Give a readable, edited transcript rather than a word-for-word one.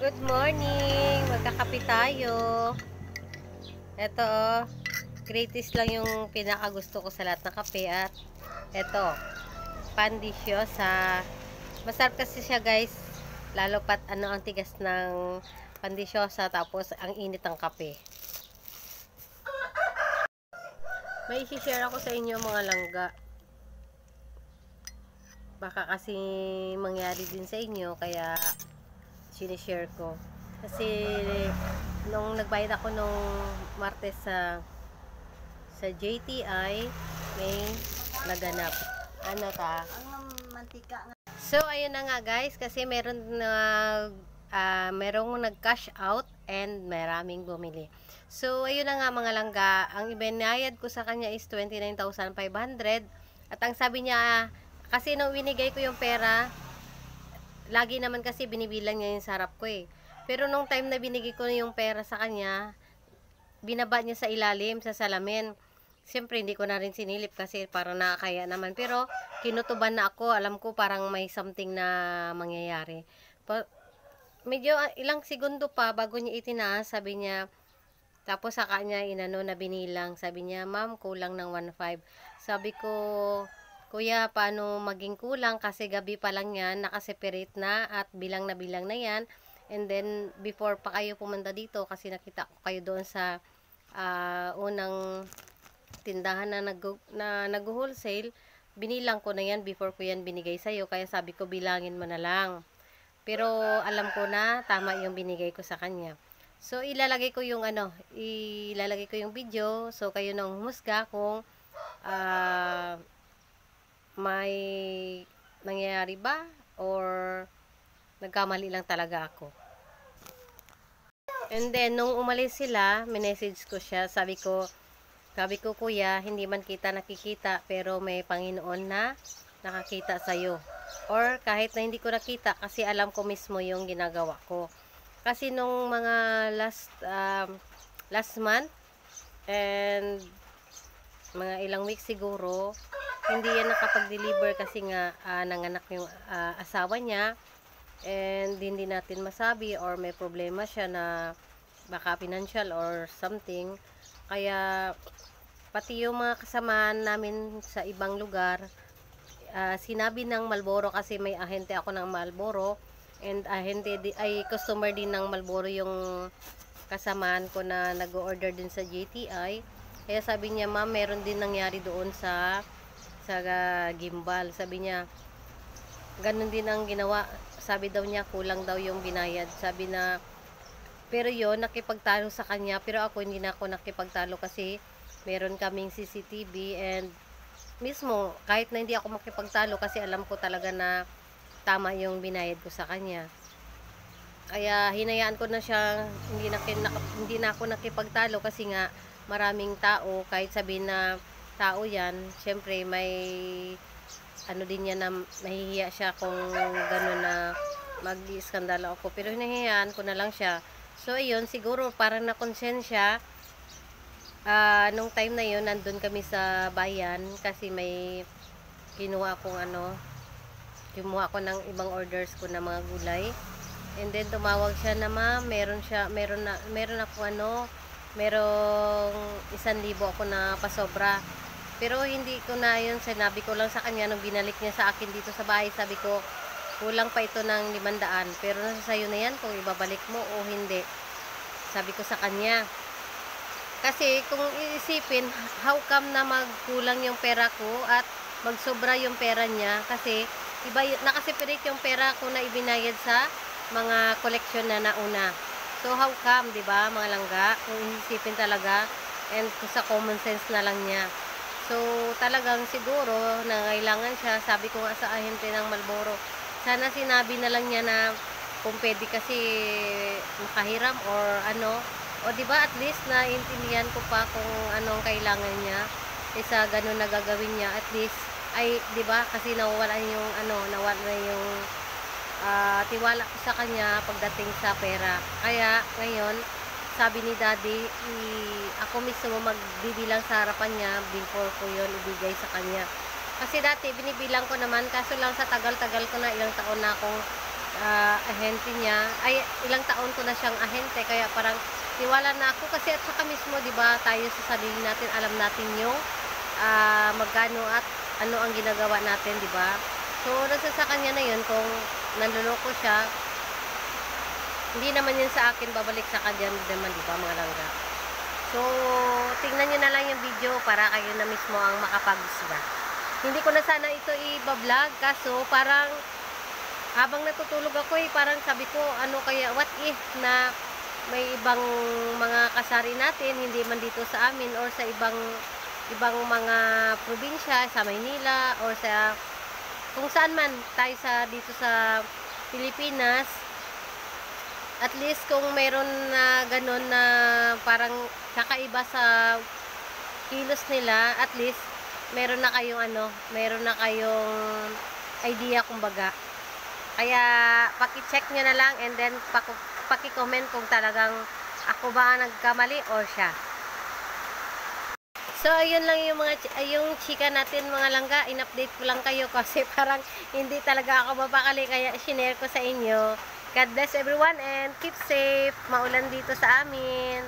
Good morning! Magkakape tayo. Ito oh, greatest lang yung pinakagusto ko sa lahat ng kape at ito, pandisyosa. Masarap kasi siya guys, lalo pat ano ang tigas ng pandisyosa tapos ang init ng kape. May isi-share ako sa inyo mga langga. Baka kasi mangyari din sa inyo kaya sinishare ko. Kasi nung nagbayad ako nung Martes sa JTI, may naganap. Ano ta? Ang mantika nga. So ayun na nga guys, kasi merong nag-cash out and maraming bumili. So ayun na nga mga langga, ang ibinayad ko sa kanya is 29,500 at ang sabi niya, kasi nung binigay ko yung pera, lagi naman kasi binibilang niya yung sarap ko eh. Pero nung time na binigay ko yung pera sa kanya, binaba niya sa ilalim, sa salamin. Siyempre, hindi ko na rin sinilip kasi parang nakakaya naman. Pero, kinutuban na ako. Alam ko parang may something na mangyayari. Medyo ilang segundo pa bago niya itinaas, sabi niya, tapos saka niya inano na binilang. Sabi niya, ma'am, kulang ng 1.5. Sabi ko, kuya, paano maging kulang? Kasi gabi pa lang yan, nakaseparate na at bilang na yan. And then, before pa kayo pumunta dito, kasi nakita ko kayo doon sa unang tindahan na nag-wholesale, binilang ko na yan before ko yan binigay sa'yo. Kaya sabi ko, bilangin mo na lang. Pero, alam ko na, tama yung binigay ko sa kanya. So, ilalagay ko yung video. So, kayo nang humusga kung may nangyayari ba or nagkamali lang talaga ako. And then, nung umalis sila, minessage ko siya. Sabi ko, kuya, hindi man kita nakikita, pero may Panginoon na nakakita sa'yo. Or kahit na hindi ko nakita, kasi alam ko mismo yung ginagawa ko. Kasi nung mga last month, and mga ilang weeks siguro, hindi yan nakapag-deliver kasi nga nanganak yung asawa niya. And hindi natin masabi or may problema siya na baka financial or something. Kaya pati yung mga kasamahan namin sa ibang lugar, sinabi ng Marlboro, kasi may ahente ako ng Marlboro and customer din ng Marlboro yung kasamahan ko na nag-order din sa JTI. Kaya sabi niya, ma'am, meron din nangyari doon sa gimbal. Sabi niya, ganun din ang ginawa. Sabi daw niya, kulang daw yung binayad. Sabi na, pero yon nakipagtalo sa kanya. Pero ako, hindi na ako nakipagtalo kasi meron kaming CCTV. And mismo, kahit na hindi ako makipagtalo kasi alam ko talaga na tama yung binayad ko sa kanya. Kaya hinayaan ko na siya, hindi na ako nakipagtalo kasi nga maraming tao. Kahit sabihin na tao yan, syempre may ano din yan na nahihiya siya kung gano'n na mag-iskandalo ako. Pero hinahiyaan ko na lang siya. So, ayun, siguro parang nakonsensya. Nung time na yun, nandun kami sa bayan kasi may kinuha ko ng ibang orders ko na mga gulay. And then, tumawag siya na, ma'am, merong 1,000 ako na pasobra. Pero hindi ko na yun, sinabi ko lang sa kanya nung binalik niya sa akin dito sa bahay. Sabi ko, kulang pa ito ng 500. Pero nasa sayo na yan kung ibabalik mo o hindi. Sabi ko sa kanya. Kasi kung iisipin, how come na magkulang yung pera ko at magsobra yung pera niya? Kasi iba, nakaseparate yung pera ko na ibinayad sa mga collection na nauna. So how come, di ba mga langga? Kung iisipin talaga, and sa common sense na lang niya. So, talagang siguro nangailangan siya. Sabi ko nga sa ahente ng Marlboro, sana sinabi na lang niya na kung pwede kasi makahiram or ano. O diba at least naintindihan ko pa kung anong kailangan niya. Isa ganun na gagawin niya. At least, ay diba kasi nawala yung tiwala ko sa kanya pagdating sa pera. Kaya ngayon, sabi ni daddy, ako mismo magbibilang sa harapan niya before ko yon ibigay sa kanya. Kasi dati binibilang ko naman, kaso lang sa tagal-tagal ko na, ilang taon na akong ahente niya, ay ilang taon ko na siyang ahente, kaya parang tiwala na ako kasi at saka mismo, 'di ba, tayo sa sarili natin, alam natin yung magkano at ano ang ginagawa natin, 'di ba? So, nasa sa kanya na 'yun kung nanloloko siya, hindi naman 'yun sa akin, babalik sa kanya naman, 'di ba, mga langga. So, tingnan niyo na lang yung video para kayo na mismo ang makapag-isda. Hindi ko na sana ito i-vlog kaso parang habang natutulog ako parang sabi ko, ano kaya, what if na may ibang mga kasari natin, hindi man dito sa amin or sa ibang mga probinsya, sa Maynila or sa kung saan man tayo dito sa Pilipinas, at least kung meron na ganun na parang kakaiba sa kilos nila, at least meron na kayong idea kumbaga. Kaya paki-check nyo na lang and then paki-comment kung talagang ako ba nagkamali or siya. So, ayun lang yung chika natin mga langga. In-update ko lang kayo kasi parang hindi talaga ako mapakali kaya shinare ko sa inyo. God bless everyone and keep safe. Maulan dito sa amin.